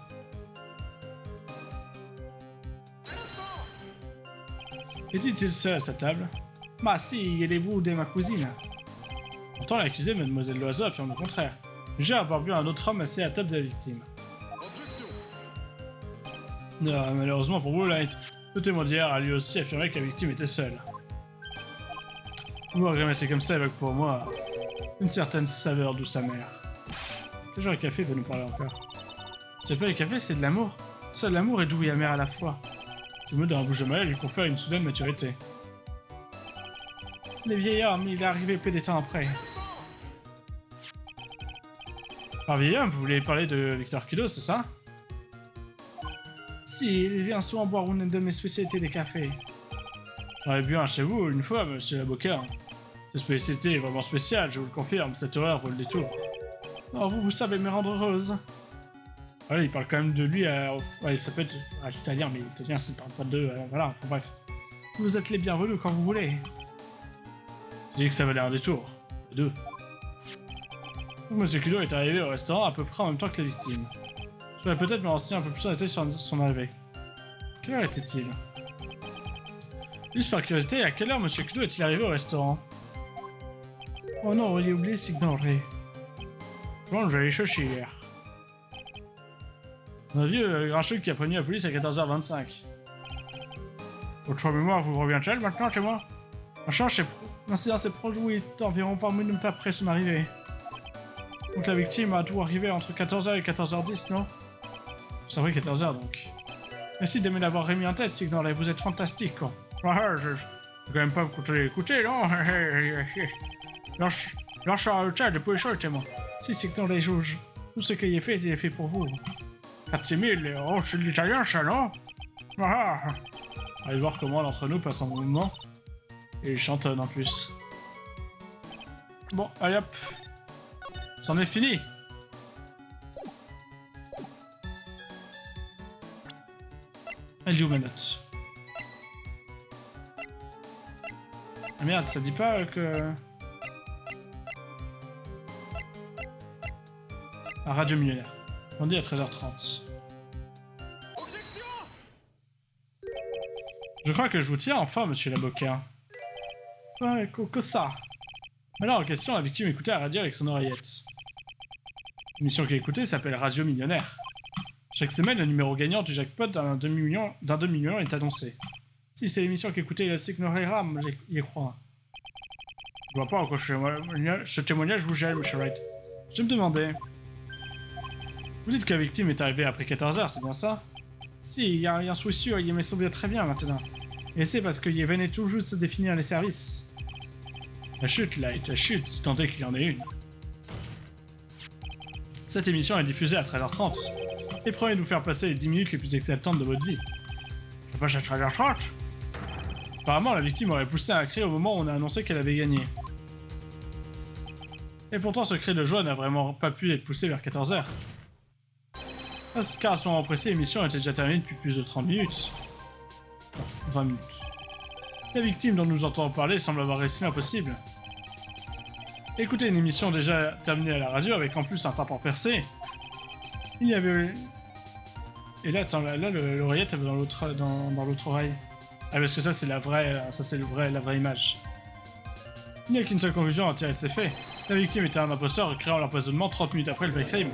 Était-il seul à sa table? Bah si, aidez-vous de ma cousine. Pourtant l'accusé, mademoiselle Loiseau, affirme le contraire. J'ai avoir vu un autre homme assis à la table de la victime. Non, malheureusement pour vous, Light, le témoin d'hier a lui aussi affirmé que la victime était seule. Vous grimacez comme ça évoque pour moi une certaine saveur douce amère. Quel genre de café va nous parler encore? C'est pas le café, c'est de l'amour. Seul l'amour est doux et amer à la fois. Ces mots d'un bouche de malade lui confèrent une soudaine maturité. Le vieil homme, il est arrivé peu de temps après. Par vieil homme, vous voulez parler de Victor Kudo, c'est ça? Si, il vient souvent boire une de mes spécialités des cafés. J'en ai bu un chez vous une fois, monsieur l'avocat. Cette spécialité est vraiment spéciale, je vous le confirme, cette horreur vaut le détour. Oh, vous savez me rendre heureuse. Voilà, il parle quand même de lui à... Ouais, ça peut être à l'italien, mais l'italien, ça ne parle pas de... voilà, enfin bref. Vous êtes les bienvenus quand vous voulez. J'ai dit que ça valait un détour. Deux. Donc, monsieur Kudo est arrivé au restaurant à peu près en même temps que la victime. Je vais peut-être me renseigner un peu plus en détail sur son arrivée. Quelle heure était-il? Juste par curiosité, à quelle heure monsieur Kudo est-il arrivé au restaurant? Oh non, j'ai oublié s'ignorer. Bon, j'allais chercher hier. On a vu Grincheux qui a prévenu la police à 14h25. Votre mémoire vous revient-elle maintenant chez moi? L'incident s'est produit environ 20 minutes après son arrivée. Donc la victime a dû arriver entre 14h et 14h10, non? C'est vrai 14h donc. Merci de me l'avoir remis en tête, Signor, vous êtes fantastique, quoi. Je vais quand même pas vous écouter, non? Lâche le chat de police, chez moi. Si, Signor, les juges, tout ce qu'il est fait pour vous. 4 000 euros, c'est de l'italien, ça, non? Allez voir comment l'entre nous passe en mouvement. Et il chantonne en plus. Bon, allez hop. C'en est fini. Elle est où ma note? Ah merde, ça dit pas que... À Radio Millionnaire. On dit à 13h30. Je crois que je vous tiens enfin, monsieur l'avocat. Ouais, que ça. Alors, en question, la victime écoutait la radio avec son oreillette. L'émission qu'elle écoutait s'appelle Radio Millionnaire. Chaque semaine, le numéro gagnant du jackpot d'un demi-million est annoncé. Si c'est l'émission qu'écoutait le Signor Leiram, j'y crois. Je vois pas encore ce témoignage vous gêne, monsieur Wright. Je me demandais... Vous dites que la victime est arrivée après 14h, c'est bien ça? Si, il y a un souci sûr, il me semble très bien maintenant. Et c'est parce qu'il venait tout juste de définir les services. La chute, Light, la chute, si tant est qu'il y en ait une. Cette émission est diffusée à 13h30 et promet de vous faire passer les 10 minutes les plus exaltantes de votre vie. Je passe à 13h30. Apparemment, la victime aurait poussé un cri au moment où on a annoncé qu'elle avait gagné. Et pourtant, ce cri de joie n'a vraiment pas pu être poussé vers 14h. Car à ce moment précis, l'émission était déjà terminée depuis plus de 30 minutes. Non, 20 minutes. La victime dont nous entendons parler semble avoir réussi l'impossible. Écouter une émission déjà terminée à la radio avec en plus un tympan percé. Il y avait... Et là, attends, là l'oreillette elle va dans l'autre oreille. Ah parce que ça c'est la vraie, la vraie image. Il n'y a qu'une seule conclusion à tirer de ces faits. La victime était un imposteur créant l'empoisonnement 30 minutes après le vrai crime.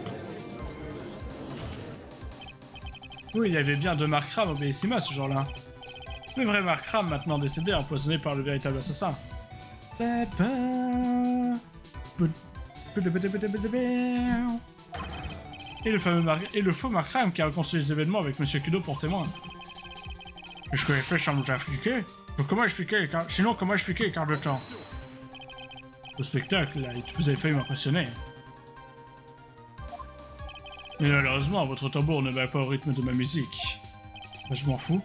Oui, il y avait bien deux Mark Ram au Bellissima ce jour-là. Le vrai Mark Ram, maintenant décédé, empoisonné par le véritable assassin. Et le faux Mark Ram qui a reconstruit les événements avec Monsieur Kudo pour témoin. Est-ce que les faits semblent expliquer? Sinon, comment expliquer les quarts de temps? Au spectacle, là, vous avez failli m'impressionner. Mais malheureusement, votre tambour ne va pas au rythme de ma musique. Bah, je m'en fous.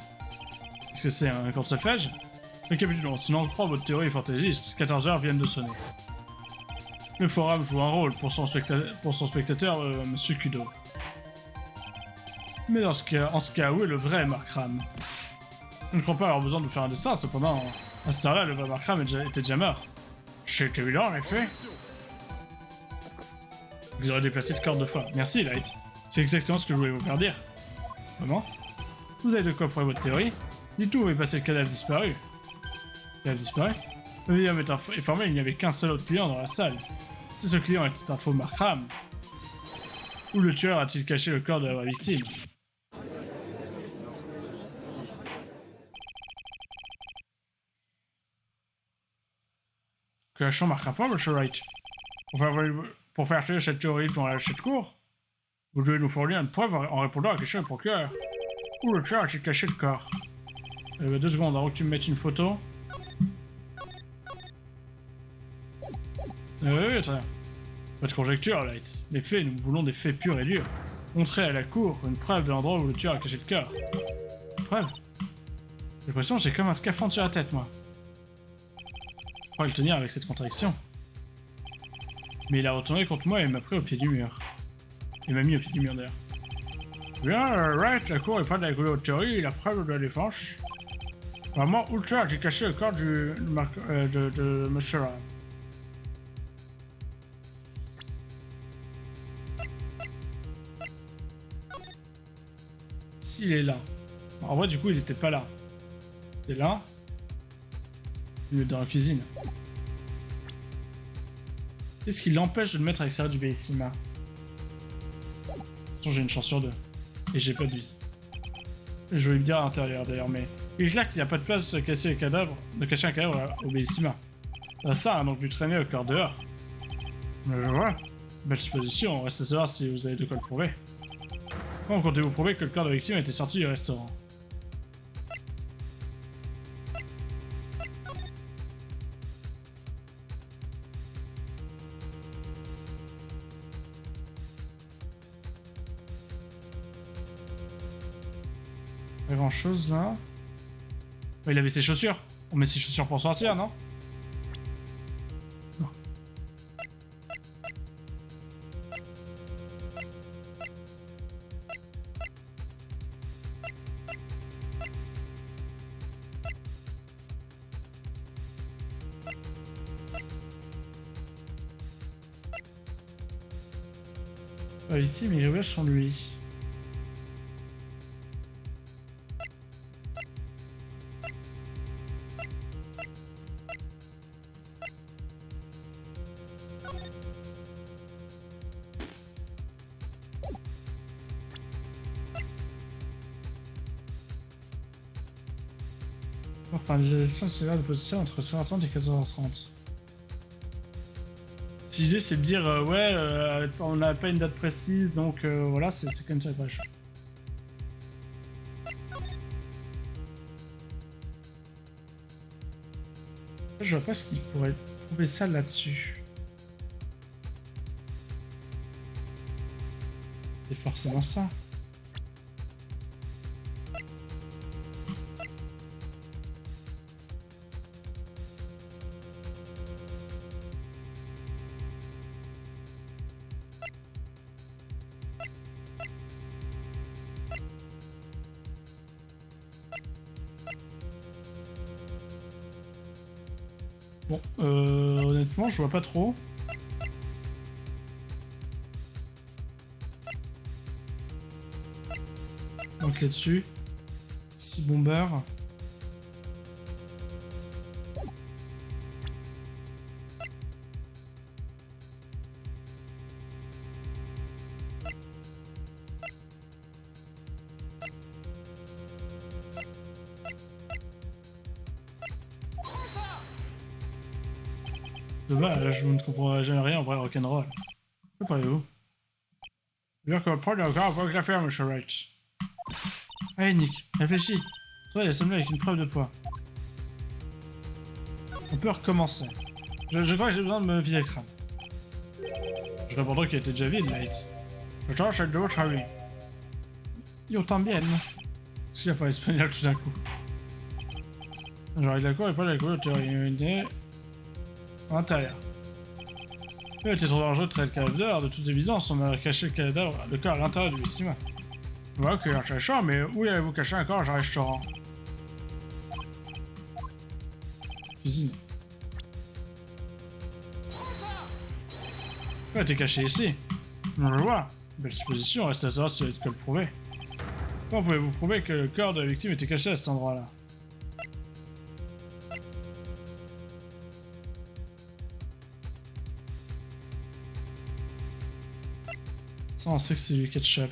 Est-ce que c'est un contre-solfège? Récapitulons, sinon on croit votre théorie fantaisiste, 14h viennent de sonner. Le forum joue un rôle pour son spectateur, Monsieur Kudo. Mais en ce cas, où est le vrai Mark Ram? Je ne crois pas avoir besoin de vous faire un dessin, cependant, à ce temps-là, le vrai Mark Ram était déjà mort. C'est évident, en effet. Vous aurez déplacé de corde de fois. Merci, Light. C'est exactement ce que je voulais vous faire dire. Vraiment? Vous avez de quoi prouver votre théorie? Dites-tout où est passé le cadavre disparu. Le cadavre disparu? Le vidéo est informé, il n'y avait qu'un seul autre client dans la salle. Si ce client était un faux Mark Ram, où le tueur a-t-il caché le corps de la vraie victime? Que la chambre marque un point, Monsieur Wright. Pour faire tuer cette théorie devant la de cour, vous devez nous fournir une preuve en répondant à la question du procureur. Où le tueur a-t-il caché le corps? 2 secondes, avant que tu me mettes une photo. Oui, très bien. Votre conjecture, Light. Les faits, nous voulons des faits purs et durs. Montrer à la cour une preuve de l'endroit où le tueur a caché le corps. Une preuve? J'ai l'impression que j'ai comme un scaphandre sur la tête, moi. Je crois le tenir avec cette contradiction. Mais il a retourné contre moi et m'a pris au pied du mur. Il m'a mis au pied du mur, d'ailleurs. Bien, Wright, la cour est prête à écouter votre théorie et la preuve de la défense. Vraiment, où le tueur a-t-il caché le corps de Monsieur Ram? S'il est là. En vrai, du coup, il était pas là. C'est là. Il est dans la cuisine. Qu'est-ce qui l'empêche de le mettre à l'extérieur du Bellissima? De toute façon, j'ai une chance sur 2. Et j'ai pas de vie. Je voulais me dire à l'intérieur d'ailleurs, mais il est clair qu'il n'y a pas de place de cacher un cadavre au Bellissima. Ça, hein, donc du traîner au corps dehors. Mais je vois. Belle supposition, on reste à savoir si vous avez de quoi le prouver. Comment comptez-vous prouver que le corps de la victime était sorti du restaurant? Pas grand chose là. Oh, il avait ses chaussures. On met ses chaussures pour sortir, non? Non. La victime et les rouages sont lui. Enfin, les élections, c'est là de position entre 13h30 et 14h30. L'idée, c'est de dire, on n'a pas une date précise, donc voilà, c'est comme ça que je... Je vois pas ce qu'il pourrait trouver ça là-dessus. C'est forcément ça. Bon, honnêtement, je vois pas trop. Donc là-dessus. 6 bombers. Dommage, vous ne comprendrez jamais rien en vrai rock'n'roll. Que parlez-vous? Dire que prendre encore pour que la ferme, monsieur Wright. Allez, Nick, réfléchis. Toi, il assemblé avec une preuve de poids. On peut recommencer. Je crois que j'ai besoin de me vider le crâne. Je répondrai qu'il était déjà vide, Light. Je cherche de votre avis. Yo también. S'il n'y a pas l'espagnol tout d'un coup. Genre, il a quoi et pas la couleur de à l'intérieur. Il était trop dangereux de traiter le cadavre dehors, de toute évidence, on m'a caché le corps à l'intérieur du bâtiment. Voilà qu'il y a un chercheur, mais où avez-vous caché un corps dans un restaurant? Cuisine. Ouais, t'es caché ici. On le voit. Belle supposition, reste à savoir si vous avez de quoi le prouver. Comment pouvez-vous prouver que le corps de la victime était caché à cet endroit-là? Ça, on sait que c'est du ketchup.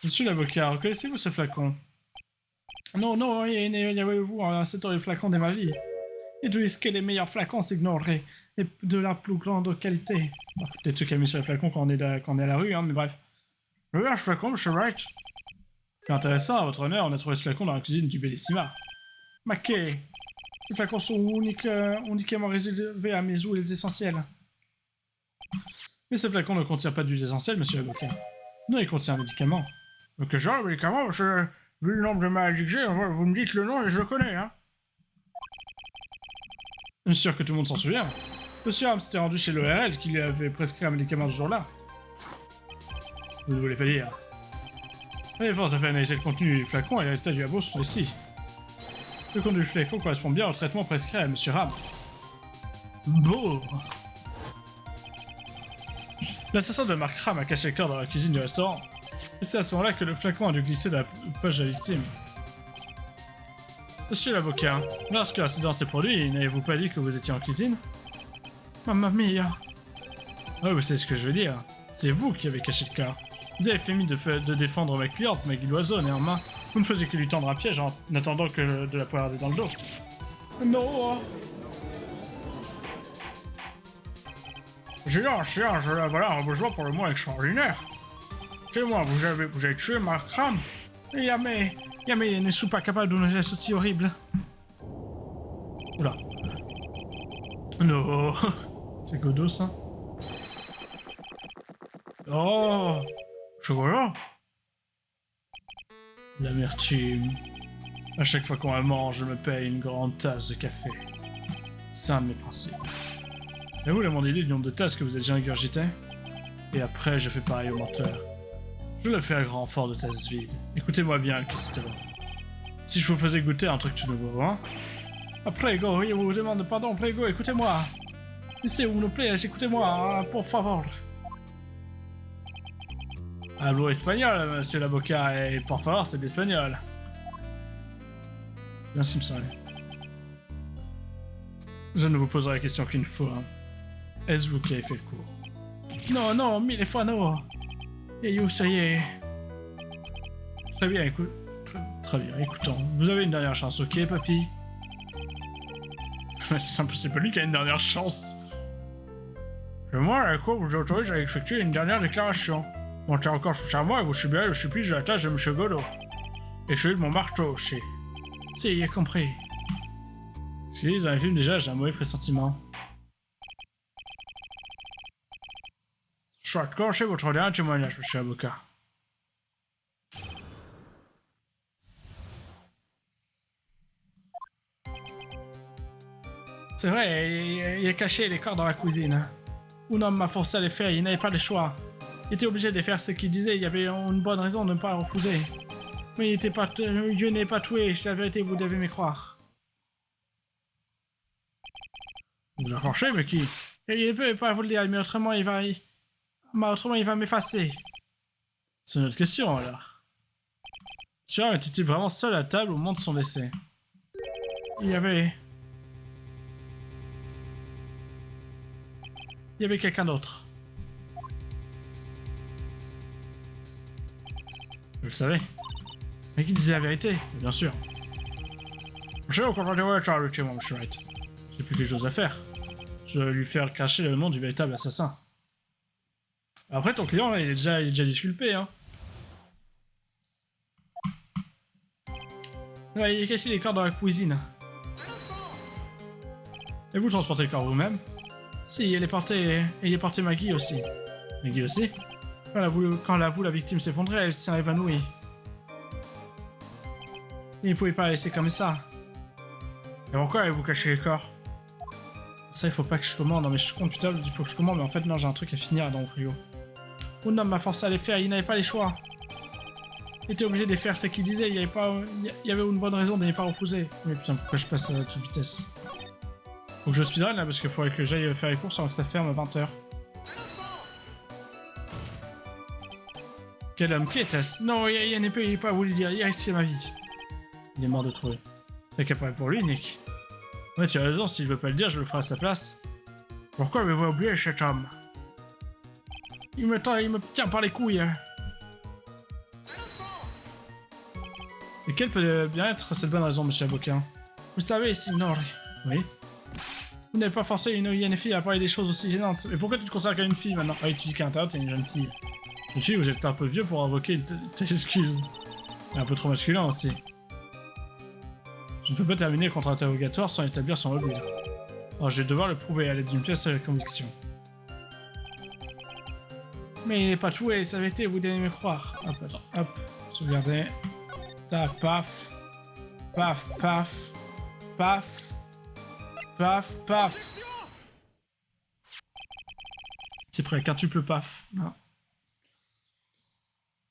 Monsieur l'avocat, reconnaissez-vous ce flacon? Non, non, il y avait-vous c'est les flacons de ma vie. Et de risquer les meilleurs flacons s'ignorerait et de la plus grande qualité. Enfin, peut-être ceux qui a mis sur les flacons quand on est à la rue, hein, mais bref. Le large flacon, monsieur Wright. C'est intéressant, à votre honneur, on a trouvé ce flacon dans la cuisine du Bellissima. Maquet. Ces flacons sont uniquement réservés à mes huiles essentielles. Mais ce flacon ne contient pas d'huile essentielle, monsieur l'avocat. Non, il contient un médicament. Donc, genre, médicament, vu le nombre de maladies que j'ai, vous me dites le nom et je le connais, hein. Bien sûr que tout le monde s'en souvient. Monsieur Ham s'était rendu chez l'ORL qui lui avait prescrit un médicament ce jour-là. Vous ne voulez pas dire. La défense a fait analyser le contenu du flacon et les résultats du labo sont ici. Le contenu du flacon correspond bien au traitement prescrit à monsieur Ham. Bon. L'assassin de Mark Ram a caché le corps dans la cuisine du restaurant. Et c'est à ce moment-là que le flacon a dû glisser dans la poche de la victime. Monsieur l'avocat, lorsque l'incident s'est produit, n'avez-vous pas dit que vous étiez en cuisine? Mamma mia. Oui, vous savez ce que je veux dire. C'est vous qui avez caché le corps. Vous avez fait mis de défendre ma cliente, Maggie Loiseau, néanmoins. Vous ne faisiez que lui tendre un piège en attendant que de la poignarder dans le dos. Non. J'ai un chien, voilà un besoin pour le moins extraordinaire. C'est moi, vous avez tué Mark Ram. Et Yamé ne suis pas capable de nous geste aussi horrible. Oula. Non. C'est Godot, ça. Oh. Chocolat. L'amertume. À chaque fois qu'on la mange, je me paye une grande tasse de café. C'est un de mes principes. Et vous, la mon idée du nombre de tasses que vous avez déjà ingurgité? Et après, je fais pareil au menteur. Je le fais à grand fort de tasses vides. Écoutez-moi bien, Christophe. Si je vous faisais goûter un truc tout nouveau, hein? Ah, Playgo, il vous demande pardon, Playgo, écoutez-moi. Laissez vous nous plaît, écoutez-moi, hein, pour favor. Hablo espagnol, monsieur l'avocat, et por favor, c'est de l'espagnol. Merci, monsieur. Je ne vous poserai la question qu'une fois. Hein. Est-ce vous qui avez fait le cours? Non, non, mille fois non. Et you, ça y est. Très bien, écoute. Très bien, écoutons. Vous avez une dernière chance, ok, papy? C'est pas lui qui a une dernière chance. Moi, la Cour vous autorise à effectuer une dernière déclaration. Montez encore sous serment et vous subirez le supplice de la tâche de M. Godot. Et celui de mon marteau aussi. Si, il a compris. Si, dans les films déjà, j'ai un mauvais pressentiment. Soit, commencez votre dernier témoignage, monsieur l'avocat. C'est vrai, il a caché les corps dans la cuisine. Un homme m'a forcé à les faire, il n'avait pas le choix. Il était obligé de faire ce qu'il disait, il y avait une bonne raison de ne pas refuser. Mais Dieu n'est pas tué, c'est la vérité, vous devez me croire. Vous a forcé, mais qui? Il ne peut pas vous le dire, mais autrement il va m'effacer. C'est une autre question alors. Tiens, était-il vraiment seul à la table au moment de son décès? Il y avait quelqu'un d'autre. Vous le savez. Mais qui disait la vérité, bien sûr. Je sais, au contraire, le témoin, monsieur Wright. J'ai plus quelque chose à faire. Je vais lui faire cacher le nom du véritable assassin. Après, ton client, là, il est déjà disculpé, hein. Ouais, il a caché les corps dans la cuisine. Et vous transportez le corps vous-même? Si, il est porté Maggie aussi. Maggie aussi? Quand la victime s'effondrait, elle s'est évanouie. Il ne pouvait pas la laisser comme ça. Et pourquoi avez-vous caché les corps? Ça, il faut pas que je commande. Non, mais je suis con, putain, il faut que je commande, mais en fait, non, j'ai un truc à finir dans le frigo. Un homme m'a forcé à les faire, il n'avait pas les choix. Il était obligé de faire ce qu'il disait, il y avait une bonne raison de ne pas refuser. Mais putain, pourquoi je passe à toute vitesse? Faut que je speedrun là, parce qu'il faudrait que j'aille faire les courses avant que ça ferme à 20h. Quel homme, qui était-ce? Non, il n'est pas voulu dire, il a risqué ma vie. Il est mort de trouver. T'as qu'à parler pour lui, Nick. Ouais, tu as raison, s'il veut pas le dire, je le ferai à sa place. Pourquoi avez-vous oublié cet homme? Il me tient par les couilles. Et quelle peut bien être cette bonne raison, monsieur l'avocat? Vous savez, signore. Oui. Vous n'avez pas forcé une jeune fille à parler des choses aussi gênantes. Mais pourquoi tu te considères comme une fille maintenant? Ah oui, tu dis qu'à l'intérieur, t'es une jeune fille. Une fille, vous êtes un peu vieux pour invoquer tes excuses. Et un peu trop masculin aussi. Je ne peux pas terminer le contre-interrogatoire sans établir son mobile. Alors je vais devoir le prouver à l'aide d'une pièce de conviction. Mais il n'est pas tué, ça avait été, vous devez me croire. Hop, attends, hop, sauvegardez. Tac, paf. Paf, paf. Paf. Paf, paf. C'est prêt, quintuple paf. Non.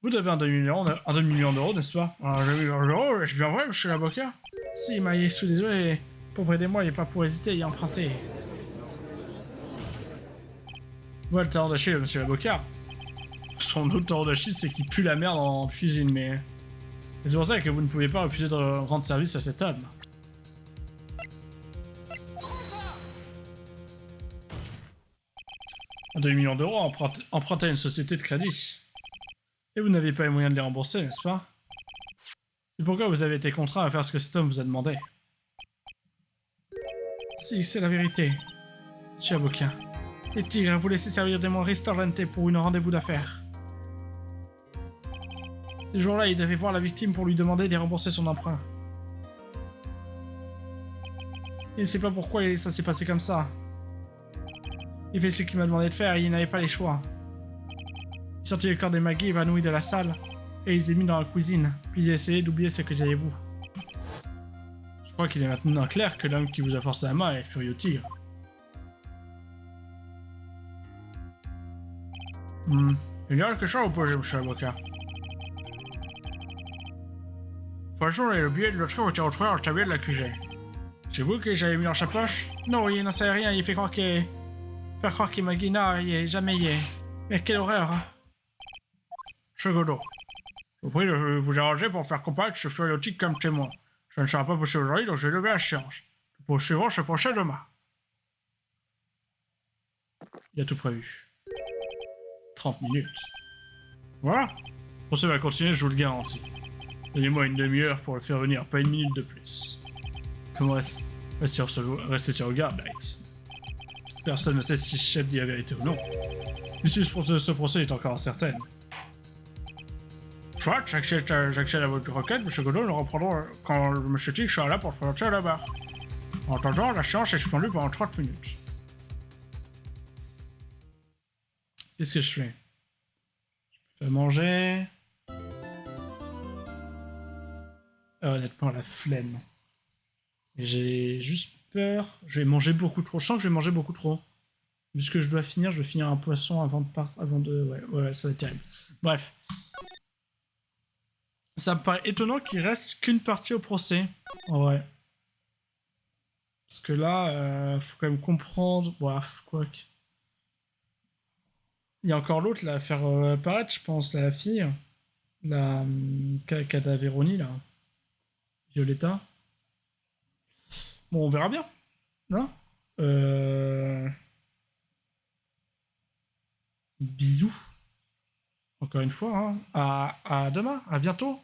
Vous devez un demi-million d'euros, n'est-ce pas? Un demi-million d'euros, je suis bien vrai, monsieur l'avocat. Si, mais je suis désolé, pauvre aidez-moi, il n'est pas pour hésiter, il est emprunté. Voilà le talent d'Achille, monsieur l'avocat. Son autre talent d'Achille, c'est qu'il pue la merde en cuisine, mais... C'est pour ça que vous ne pouvez pas refuser de rendre service à cet homme. Un demi-million d'euros emprunté à une société de crédit. Et vous n'avez pas les moyens de les rembourser, n'est-ce pas? C'est pourquoi vous avez été contraint à faire ce que cet homme vous a demandé. Si, c'est la vérité. Monsieur l'avocat. Les tigres, vous laissez servir des mots ristorante pour une rendez-vous d'affaires. Ce jour-là, il devait voir la victime pour lui demander de rembourser son emprunt. Il ne sait pas pourquoi ça s'est passé comme ça. Il fait ce qu'il m'a demandé de faire et il n'avait pas les choix. Il sortit le corps des Maggie évanouis de la salle et il les a mis dans la cuisine, puis il a essayé d'oublier ce que j'avais vous. Je crois qu'il est maintenant clair que l'homme qui vous a forcé la main est Furio Tigre. Il y a quelque chose à vous poser, monsieur l'avocat. De toute façon, le billet de l'autre était retrouvé dans le tablier de l'accusé. C'est vous que j'avais mis dans sa poche? Non, il n'en sait rien, il fait croire qu'il... Faire croire qu'il m'a guiné, il est jamais y est. Mais quelle horreur! Monsieur Godot, je vous prie de vous arranger pour faire comparaître ce Furio Tigre comme témoin. Ça ne sera pas possible aujourd'hui, donc je vais lever la séance. Le poursuivant se prochain demain. Il a tout prévu. 30 minutes. Voilà. Le procès va continuer, je vous le garantis. Donnez-moi une demi-heure pour le faire venir, pas une minute de plus. Comment rester sur le garde, Light. Personne ne sait si Shep dit la vérité ou non. L'issue de ce procès est encore incertaine. Soit j'accède à votre requête, M. Godot, nous reprendrons quand M. Tigg sera là pour se prononcer à la barre. En attendant, la séance est suspendue pendant 30 minutes. Qu'est-ce que je fais? Je fais manger. Honnêtement, la flemme. J'ai juste peur. Je vais manger beaucoup trop. Je sens que je vais manger beaucoup trop. Vu ce que je dois finir un poisson avant de... Ouais, ça va être terrible. Bref. Ça me paraît étonnant qu'il reste qu'une partie au procès. En vrai. Parce que là, faut quand même comprendre... Bref, quoi que... Il y a encore l'autre, là, à faire apparaître, je pense, la fille. La... Cadaveroni, là. Violetta. Bon, on verra bien. Non Bisous. Encore une fois, hein. À demain, à bientôt.